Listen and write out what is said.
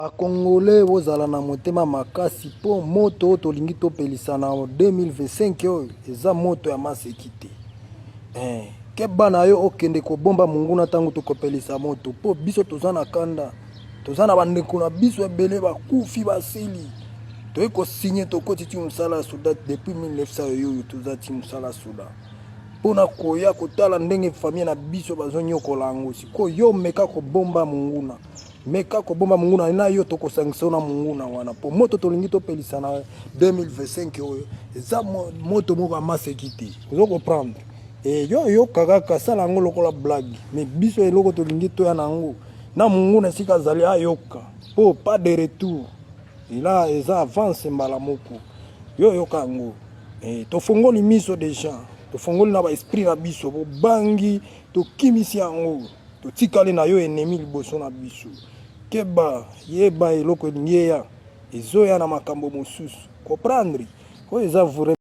A Congolais bozala na motema makasi po moto tolingi topelisa na 2025 oyo eza moto ya maseki te. Ke bana yo okende kobomba munguna tango tokopelisa moto po biso toza na kanda, toza na bandeko na biso ebele bakufi basili. Toye ko signer tokoti ti musala soda depuis 1900 oyo toza ti musala soda. Pona koya kotala ndenge famille na biso bazonyokola yango siko yo meka kobomba munguna. Meka kobomba munguna na yo toko sanction na munguna wana po moto tolingi topelisa na 2025 oyo eza moto moko amasekite ozo comprendre yo kaka sala ngo lokola blague mais biso eloko tolingi toya nango na munguna sika zali ayoka po pas de retour ila eza avance mbala moko yo kango to fongoli miso déjà to fongoli na ba esprit na biso bo bangi to kimisi yango to tikale na yo ennemi liboso na biso keba yeba eloko nyeya ezoya na makambo mosusu comprendre ko eza vrai